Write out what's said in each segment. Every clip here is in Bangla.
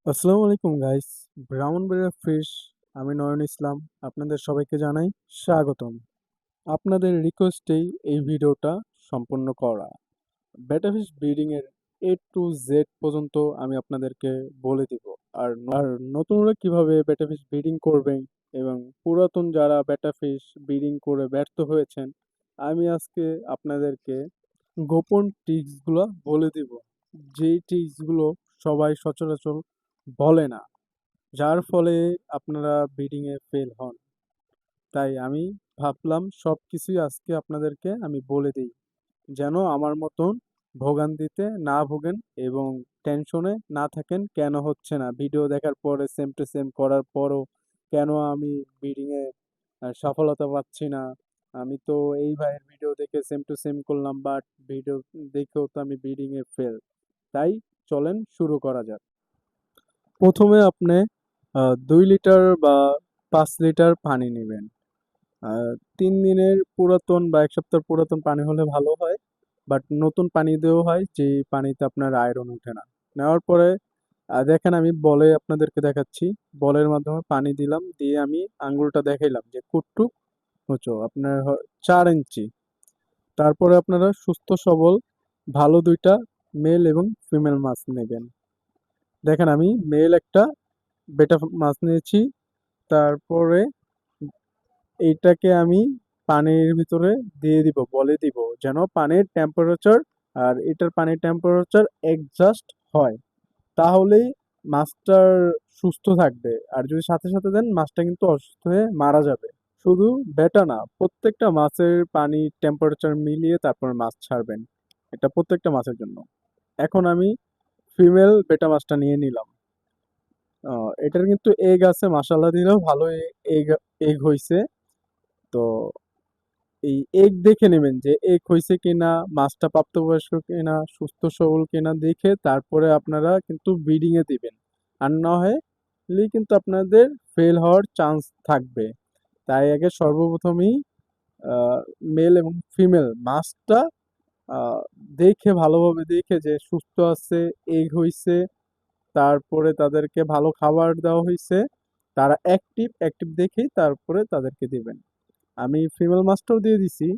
আসসালামু আলাইকুম গাইস। ব্রাউনবেরিয়া ফিশ, আমি নয়ন ইসলাম। আপনাদের সবাইকে জানাই স্বাগতম। আপনাদের রিকোয়েস্টেই এই ভিডিওটা সম্পূর্ণ করা। বেটা ফিশ ব্রিডিং এর A to Z পর্যন্ত আমি আপনাদেরকে বলে দিব। আর নতুনরা কিভাবে বেটা ফিশ ব্রিডিং করবেন এবং পুরাতন যারা বেটা ফিশ ব্রিডিং করে ব্যর্থ হয়েছেন, আমি আজকে আপনাদেরকে গোপন ট্রিক্সগুলো বলে দিব। যেই ট্রিক্সগুলো সবাই সচরাচর বলে না, যার ফলে আপনারা ব্রিডিং এ ফেল হন। তাই আমি ভাবলাম সবকিছুই আজকে আপনাদেরকে আমি বলে দিই, যেন আমার মতন ভোগান্তিতে না ভোগেন এবং টেনশনে না থাকেন কেন হচ্ছে না, ভিডিও দেখার পরে সেম টু সেম করার পরও কেন আমি ব্রিডিং এ সফলতা পাচ্ছি না। আমি তো এই ভাইয়ের ভিডিও দেখে সেম টু সেম করলাম, বাট ভিডিও দেখেও তো আমি ব্রিডিং এ ফেল। তাই চলেন শুরু করা যাক। প্রথমে আপনি 2 লিটার বা 5 লিটার পানি নেবেন। 3 দিনের পুরাতন বা 1 সপ্তাহ পুরাতন পানি হলে ভালো হয়, বাট নতুন পানি দিয়েও হয় যে পানিতে আপনার আয়রন ওঠে না। নেওয়ার পরে দেখেন, আমি বলে আপনাদেরকে দেখাচ্ছি। বলের মাধ্যমে পানি দিলাম, দিয়ে আমি আঙ্গুলটা দেখাইলাম যে কুটটুক উঁচু আপনার 4 ইঞ্চি। তারপরে আপনারা সুস্থ সবল ভালো দুইটা মেল এবং ফিমেল মাছ নেবেন। দেখেন, আমি মেল একটা বেটা মাছ নিয়েছি। তারপরে এইটাকে আমি পানির ভিতরে দিয়ে দিব, বলে দিব যেন পানির টেম্পারেচার আর এটার পানির টেম্পারেচার অ্যাডজাস্ট হয়। তাহলেই মাছটার সুস্থ থাকবে। আর যদি সাথে সাথে দেন, মাছটা কিন্তু অসুস্থ হয়ে মারা যাবে। শুধু বেটা না, প্রত্যেকটা মাছের পানি টেম্পারেচার মিলিয়ে তারপর মাছ ছাড়বেন। এটা প্রত্যেকটা মাছের জন্য। এখন আমি ফিমেল বেটা মাছটা নিয়ে নিলাম। এটার কিন্তু এগ আছে, মাশাআল্লাহ দিলেও ভালো এগ এগ হইছে। তো এই এগ দেখে নেবেন যে এগ হইছে কিনা, মাছটা প্রাপ্তবয়স্ক কিনা, সুস্থ সবল কিনা দেখে তারপরে আপনারা কিন্তু ব্রিডিং এ দিবেন। আর না হলে কিন্তু আপনাদের ফেল হওয়ার চান্স থাকবে। তাই আগে সর্বপ্রথমেই মেল এবং ফিমেল মাছটা আহ, দেখে, ভালোভাবে দেখে যে সুস্থ আছে, এগ হইছে, তারপরে তাদেরকে ভালো খাবার দেওয়া হয়েছে, তারা অ্যাক্টিভ অ্যাক্টিভ দেখেই তারপরে তাদেরকে দিবেন। আমি ফিমেল মাছটাও দিয়ে দিছি।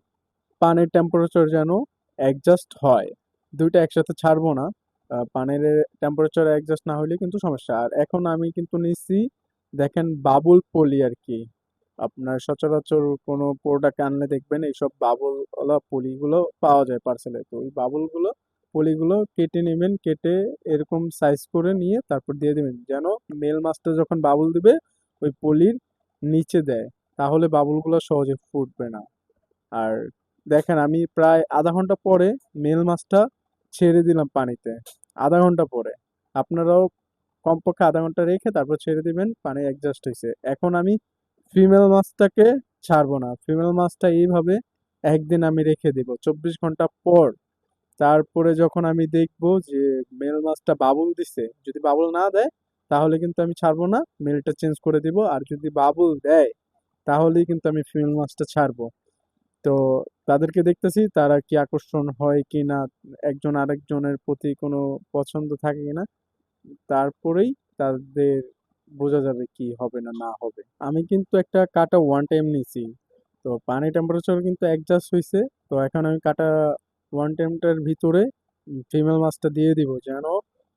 পানির টেম্পারেচার যেন অ্যাডজাস্ট হয়, দুইটা একসাথে ছাড়বো না। পানির টেম্পারেচার অ্যাডজাস্ট না হলে কিন্তু সমস্যা। আর এখন আমি কিন্তু নিচ্ছি, দেখেন, বাবুল পলি আর কি। আপনার সচরাচর কোনো প্রোডাক্ট আনলে দেখবেন এইসব বাবুল ওলা পলিগুলো পাওয়া যায় পার্সেলে। তো ওই বাবুলগুলো পলিগুলো কেটে নেবেন, কেটে এরকম সাইজ করে নিয়ে তারপর দিয়ে দেবেন, যেন মেল মাছটা যখন বাবুল দিবে ওই পলির নিচে দেয়, তাহলে বাবুলগুলো সহজে ফুটবে না। আর দেখেন, আমি প্রায় আধা ঘন্টা পরে মেল মাছটা ছেড়ে দিলাম পানিতে। আধা ঘন্টা পরে আপনারাও কমপক্ষে আধা ঘন্টা রেখে তারপর ছেড়ে দিবেন, পানি অ্যাডজাস্ট হয়েছে। এখন আমি ফিমেল মাছটাকে ছাড়বো না, ফিমেল মাছটা এইভাবে একদিন আমি রেখে দিব 24 ঘন্টা পর। তারপরে যখন আমি দেখবো যে মেল মাছটা বাবুল দিছে, যদি বাবুল না দেয় তাহলে কিন্তু আমি ছাড়বো না, মেলটা চেঞ্জ করে দিব। আর যদি বাবুল দেয় তাহলেই কিন্তু আমি ফিমেল মাছটা ছাড়বো। তো তাদেরকে দেখতেছি তারা কি আকর্ষণ হয় কিনা, একজন আরেকজনের প্রতি কোনো পছন্দ থাকে কিনা, তারপরেই তাদের বোঝা যাবে কি হবে না না হবে। আমি কিন্তু একটা কাটা ওয়ান টাইম নিছি, তো পানি টেম্পারেচার কিন্তু অ্যাডজাস্ট হয়েছে। তো এখন আমি কাটা ওয়ান টাইমটার ভিতরে ফিমেল মাছটা দিয়ে দিব, যেন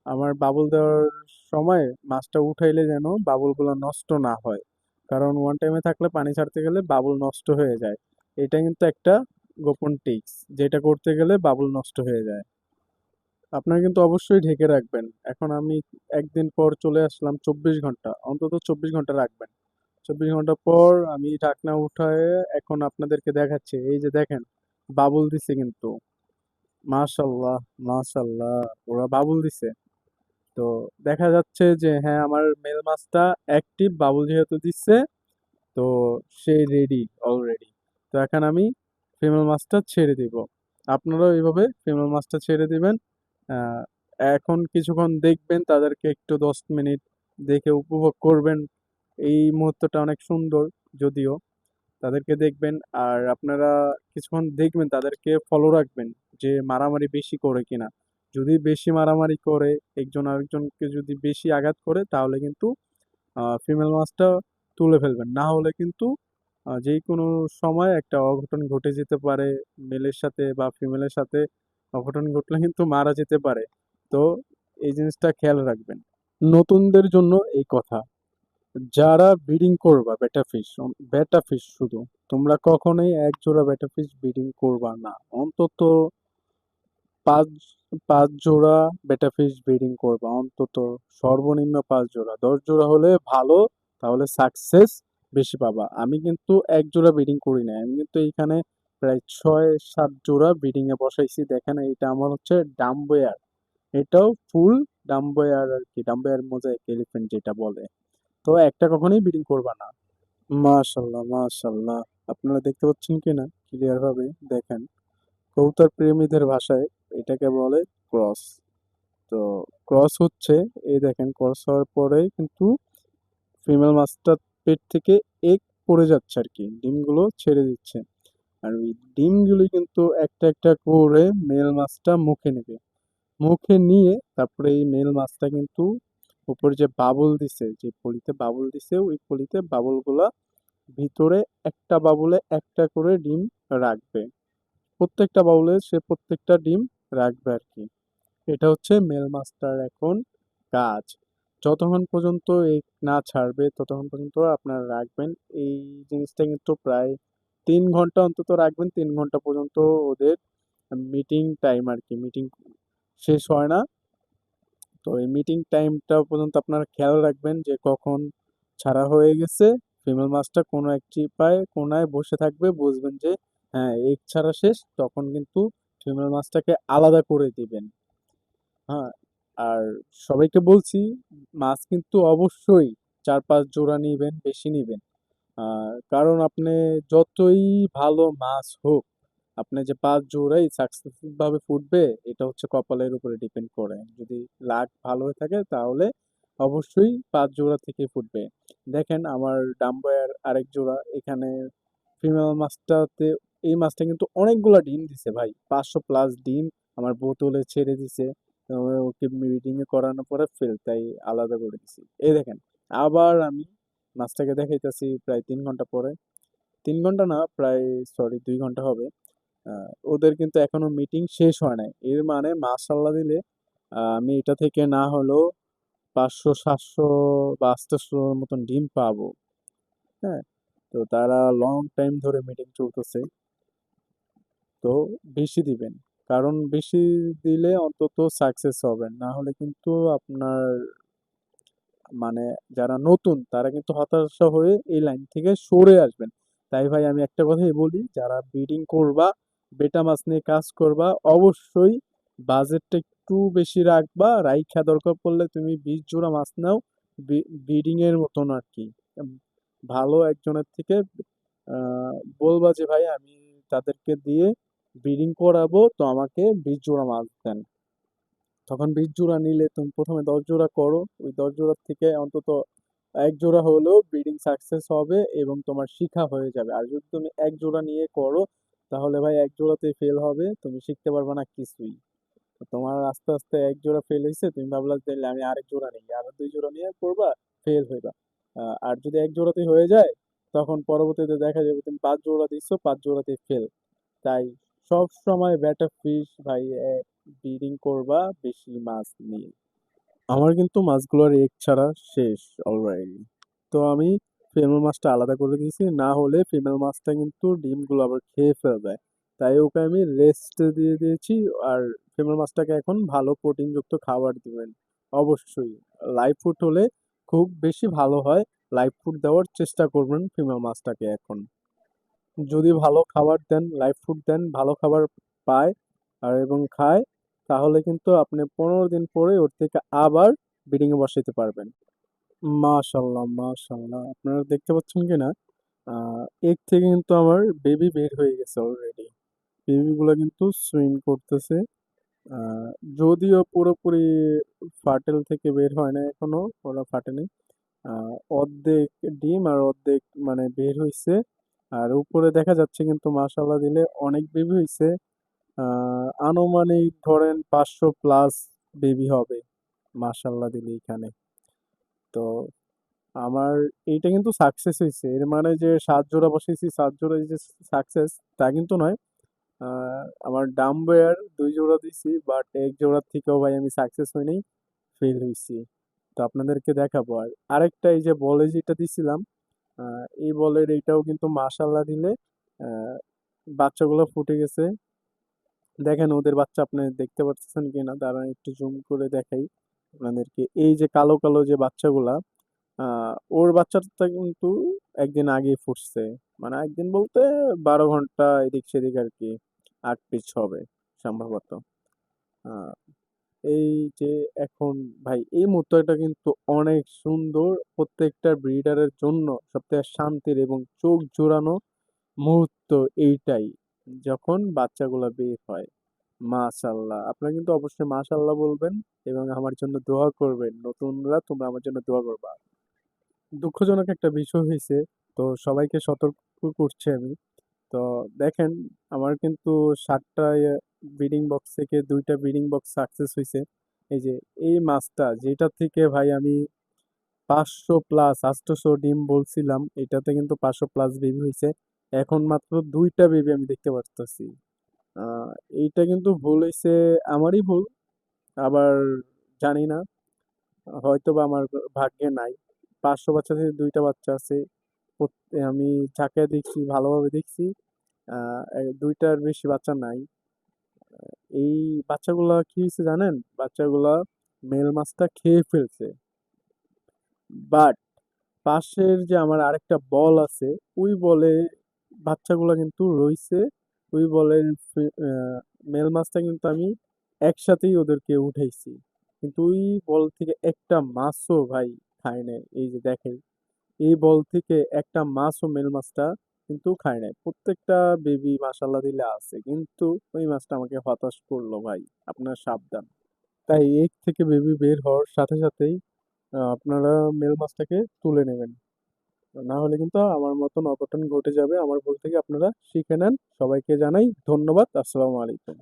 আমার বাবুল দেওয়ার সময় মাছটা উঠাইলে যেন বাবুলগুলো নষ্ট না হয়। কারণ ওয়ান টাইমে থাকলে পানি ছাড়তে গেলে বাবুল নষ্ট হয়ে যায়। এটা কিন্তু একটা গোপন টিপস, যেটা করতে গেলে বাবুল নষ্ট হয়ে যায়। আপনার কিন্তু অবশ্যই ঢেকে রাখবেন। এখন আমি একদিন পর চলে আসলাম, 24 ঘন্টা, অন্তত 24 ঘন্টা রাখবেন। 24 ঘন্টা পর আমি ঢাকনা উঠায় এখন আপনাদেরকে দেখাচ্ছি। এই যে দেখেন, বাবুল দিছে কিন্তু, মাশাল্লাহ, মাশাল্লাহ, ওরা বাবুল দিছে। তো দেখা যাচ্ছে যে হ্যাঁ, আমার মেল মাছটা অ্যাক্টিভ, বাবুল যেহেতু দিচ্ছে, তো সে রেডি অলরেডি। তো এখন আমি ফিমেল মাছটা ছেড়ে দিব। আপনারাও এইভাবে ফিমেল মাছটা ছেড়ে দিবেন। আহ, এখন কিছুক্ষণ দেখবেন তাদেরকে, একটু 10 মিনিট দেখে উপভোগ করবেন। এই মুহূর্তটা অনেক সুন্দর যদিও, তাদেরকে দেখবেন। আর আপনারা কিছুক্ষণ দেখবেন, তাদেরকে ফলো রাখবেন যে মারামারি বেশি করে কিনা। যদি বেশি মারামারি করে, একজন আরেকজনকে যদি বেশি আঘাত করে, তাহলে কিন্তু ফিমেল মাছটা তুলে ফেলবেন। না হলে কিন্তু যে কোনো সময় একটা অঘটন ঘটে যেতে পারে, মেলের সাথে বা ফিমেলের সাথে অঘটন ঘটলে কিন্তু মারা যেতে পারে। তো এই জিনিসটা খেয়াল রাখবেন। নতুনদের জন্য এই কথা, যারা ব্রিডিং করবা বেটা ফিশ শুধু, তোমরা কখনোই এক জোড়া বেটা ফিশ ব্রিডিং করবা না। অন্তত পাঁচ পাঁচ জোড়া বেটা ফিশ ব্রিডিং করবা অন্তত, সর্বনিম্ন 5 জোড়া, 10 জোড়া হলে ভালো, তাহলে সাকসেস বেশি পাবা। আমি কিন্তু এক জোড়া ব্রিডিং করি না, আমি কিন্তু এইখানে প্রায় 6-7 জোড়া ব্রিডিং এ বসাইছি। দেখেন এটা আমার হচ্ছে ডাম্বয়ার, এটাও ফুল ডাম্বয়ার আর কি, ডাম্বয়ার মোজাইক এলিফ্যান্ট যেটা বলে। তো একটা কখনোই ব্রিডিং করবা না। মাশাল্লাহ মাশাল্লাহ, আপনারা দেখতে পাচ্ছেন কিনা ক্লিয়ার ভাবে দেখেন। কবুতর প্রেমীদের ভাষায় এটাকে বলে ক্রস। তো ক্রস হচ্ছে, এই দেখেন ক্রস হওয়ার পরে কিন্তু ফিমেল মাছটার পেট থেকে এগ পড়ে যাচ্ছে আর কি, ডিমগুলো ছেড়ে দিচ্ছে। আর ওই ডিমগুলি কিন্তু একটা একটা করে মেল মাছটা মুখে নেবে। মুখে নিয়ে তারপরে এই মেল মাছটা কিন্তু উপরে যে বাবুল দিছে, যে পলিতে বাবুল দিছে, ওই পলিতে বাবুলগুলা ভিতরে একটা বাবুলে একটা করে ডিম রাখবে। প্রত্যেকটা বাউলে সে প্রত্যেকটা ডিম রাখবে আর কি। এটা হচ্ছে মেল মাছটার এখন কাজ। যতক্ষণ পর্যন্ত এই না ছাড়বে ততক্ষণ পর্যন্ত আপনারা রাখবেন। এই জিনিসটা কিন্তু প্রায় 3 ঘন্টা অন্তত রাখবেন। 3 ঘন্টা পর্যন্ত ওদের মিটিং টাইম আর কি, মিটিং শেষ হয় না। তো এই মিটিং টাইমটা পর্যন্ত আপনারা খেয়াল রাখবেন যে কখন ছাড়া হয়ে গেছে। ফিমেল মাছটা কোনো এক চিপায় কোনায় বসে থাকবে, বুঝবেন যে হ্যাঁ এগ ছাড়া শেষ, তখন কিন্তু ফিমেল মাছটাকে আলাদা করে দিবেন। হ্যাঁ, আর সবাইকে বলছি, মাছ কিন্তু অবশ্যই 4-5 জোড়া নিবেন, বেশি নিবেন। কারণ আপনি যতই ভালো মাছ হোক, আপনি যে 5 জোড়াই সাকসেসফুল ভাবে ফুটবে, এটা হচ্ছে কপালের উপরে ডিপেন্ড করে। যদি লাক ভালো হয়ে থাকে তাহলে অবশ্যই 5 জোড়া থেকে ফুটবে। দেখেন আমার ডাম্বয়ার আরেক জোড়া এখানে, ফিমেল মাছটাতে, এই মাছটা কিন্তু অনেকগুলা ডিম দিছে ভাই, 500 প্লাস ডিম আমার বোতলে ছেড়ে দিছে। তো ওকে ব্রিডিং এ করানোর পরে ফেল, তাই আলাদা করে দিছি। এই দেখেন, আবার আমি মাছটাকে দেখাইতেছি প্রায় 3 ঘন্টা পরে। 3 ঘন্টা না, প্রায় সরি 2 ঘন্টা হবে। ওদের কিন্তু এখনো মিটিং শেষ হয় নাই, এর মানে মাশাল্লাহ দিলে আমি এটা থেকে না হলেও 500-700 বা 800 মতন ডিম পাবো। হ্যাঁ, তো তারা লং টাইম ধরে মিটিং চলতেছে। তো বেশি দিবেন, কারণ বেশি দিলে অন্তত সাকসেস হবেন, না হলে কিন্তু আপনার মানে যারা নতুন তারা কিন্তু হতাশা হয়ে এই লাইন থেকে সরে আসবেন। তাই ভাই আমি একটা কথাই বলি, যারা ব্রিডিং করবা, বেটা মাছ নিয়ে কাজ করবা, অবশ্যই বাজেটটা একটু বেশি রাখবা। রাইখা দরকার পড়লে তুমি 20 জোড়া মাছ নাও, ব্রিডিং এর মতন আর কি। উম, ভালো একজনের থেকে আহ, বলবা যে ভাই আমি তাদেরকে দিয়ে ব্রিডিং করাবো, তো আমাকে 20 জোড়া মাছ দেন। তখন 20 জোড়া নিলে তুমি প্রথমে 10 জোড়া করো, ওই 10 জোড়ার থেকে অন্তত এক জোড়া হলেও ব্রিডিং সাকসেস হবে এবং তোমার শিখা হয়ে যাবে। আর যদি তুমি এক জোড়া নিয়ে করো, তাহলে ভাই এক জোড়াতেই ফেল হবে, তুমি শিখতে পারবে না কিছুই। তো তোমার আস্তে আস্তে এক জোড়া ফেল হয়েছে, তুমি ভাবলা যে আমি আরেক জোড়া নিই, আর 2 জোড়া নিয়ে করবা, ফেল হইবা। আর যদি এক জোড়াতেই হয়ে যায়, তখন পরবর্তীতে দেখা যাবে তুমি 5 জোড়া দিচ্ছ, 5 জোড়াতেই ফেল। তাই সব সময় ব্যাটা ফিশ ভাই ব্রিডিং করবা বেশি মাছ নিয়ে। আমার কিন্তু মাছগুলোর এগ ছাড়া শেষ অলরেডি। তো আমি ফিমেল মাছটা আলাদা করে দিয়েছি, না হলে ফিমেল মাছটা কিন্তু ডিমগুলো আবার খেয়ে ফেলবে। তাই ওকে আমি রেস্ট দিয়ে দিয়েছি। আর ফিমেল মাছটাকে এখন ভালো প্রোটিনযুক্ত খাবার দিবেন অবশ্যই। লাইভ ফুড হলে খুব বেশি ভালো হয়, লাইভ ফুড দেওয়ার চেষ্টা করবেন ফিমেল মাছটাকে এখন। যদি ভালো খাবার দেন, লাইভ ফুড দেন, ভালো খাবার পায় আর এবং খায়, তাহলে কিন্তু আপনি 15 দিন পরে ওর থেকে আবার ব্রিডিং এ বসাইতে পারবেন। মাশাল্লাহ মাশাল্লাহ, আপনারা দেখতে পাচ্ছেন কিনা এগ থেকে কিন্তু আমার বেবি বের হয়ে গেছে অলরেডি। বেবিগুলো কিন্তু সুইম করতেছে। আহ, যদিও পুরোপুরি ফাটেল থেকে বের হয় না এখনো, ওরা ফাটেনি। অর্ধেক ডিম আর অর্ধেক মানে বের হইছে। আর উপরে দেখা যাচ্ছে কিন্তু মাশাল্লাহ দিলে অনেক বেবি হইছে। আনুমানিক ধরেন 500+ বেবি হবে মাশাল্লাহ দিলে এখানে। তো আমার এইটা কিন্তু সাকসেস হয়েছে, এর মানে যে 7 জোড়া বসাইছি 7 জোড়াই যে সাকসেস তা কিন্তু নয়। আমার ডাম্বয়ার 2 জোড়া দিছি, বাট 1 জোড়ার থেকেও ভাই আমি সাকসেস হইনি, ফেল হয়েছি। তো আপনাদেরকে দেখাবো। আর আরেকটা এই যে বলে যেটা দিছিলাম, এই বলের এইটাও কিন্তু মাশাল্লাহ দিলে আহ, বাচ্চাগুলো ফুটে গেছে। দেখেন ওদের বাচ্চা আপনি দেখতে পাচ্ছেন কিনা, দাঁড়ান একটু জুম করে দেখাই আপনাদেরকে। এই যে কালো কালো যে বাচ্চাগুলা, ওর বাচ্চাটা কিন্তু একদিন আগেই ফুটছে, মানে একদিন বলতে 12 ঘন্টা এদিক সেদিক আর কি, আগ পিছ হবে সম্ভবত। আহ, এই যে এখন ভাই এই মুহূর্তটা কিন্তু অনেক সুন্দর, প্রত্যেকটা ব্রিডারের জন্য সবথেকে শান্তির এবং চোখ জুড়ানো মুহূর্ত এইটাই, যখন বাচ্চাগুলা বের হয়। মাশাল্লাহ, আপনারা কিন্তু অবশ্যই মাশাল্লাহ বলবেন এবং আমার জন্য দোয়া করবেন। নতুনরা তোমরা আমার জন্য দোয়া করবা। দুঃখজনক একটা বিষয় হয়েছে, তো সবাইকে সতর্ক করছি আমি। তো দেখেন, আমার কিন্তু 7টা ব্রিডিং বক্স থেকে 2টা ব্রিডিং বক্স সাকসেস হয়েছে। এই যে এই মাছটা যেটা থেকে ভাই আমি 500+ 800 ডিম বলছিলাম, এটাতে কিন্তু 500+ বেবি হয়েছে। এখন মাত্র 2টা বেবি আমি দেখতে পারতেছি। আহ, এইটা কিন্তু ভুল হয়েছে, আমারই ভুল। আবার জানি না, হয়তো বা আমার ভাগ্যে নাই। 500 বাচ্চা থেকে 2টা বাচ্চা আছে। আমি যাকে দেখছি ভালোভাবে দেখছি, 2টার বেশি বাচ্চা নাই। এই বাচ্চাগুলা কি হয়েছে জানেন, বাচ্চাগুলা মেল মাছটা খেয়ে ফেলছে। বাট পাশের যে আমার আরেকটা বল আছে, ওই বলে বাচ্চাগুলা কিন্তু রইছে। ওই বলের মেল মাছটা কিন্তু আমি একসাথেই ওদেরকে উঠাইছি, কিন্তু ওই বল থেকে একটা মাছও ভাই খায় নাই। এই যে দেখেন, এই বল থেকে একটা মাছও মেল মাছটা কিন্তু খায় নাই। প্রত্যেকটা বেবি মাশাল্লাহ দিলে আছে, কিন্তু ওই মাছটা আমাকে হতাশ করলো ভাই। আপনার সাবধান। তাই এগ থেকে বেবি বের হওয়ার সাথে সাথেই আপনারা মেল মাছটাকে তুলে নেবেন, না হলে কিন্তু আমার মতন অঘটন ঘটে যাবে। আমার ভুল থেকে আপনারা শিখে নেন। সবাইকে জানাই ধন্যবাদ। আসসালামু আলাইকুম।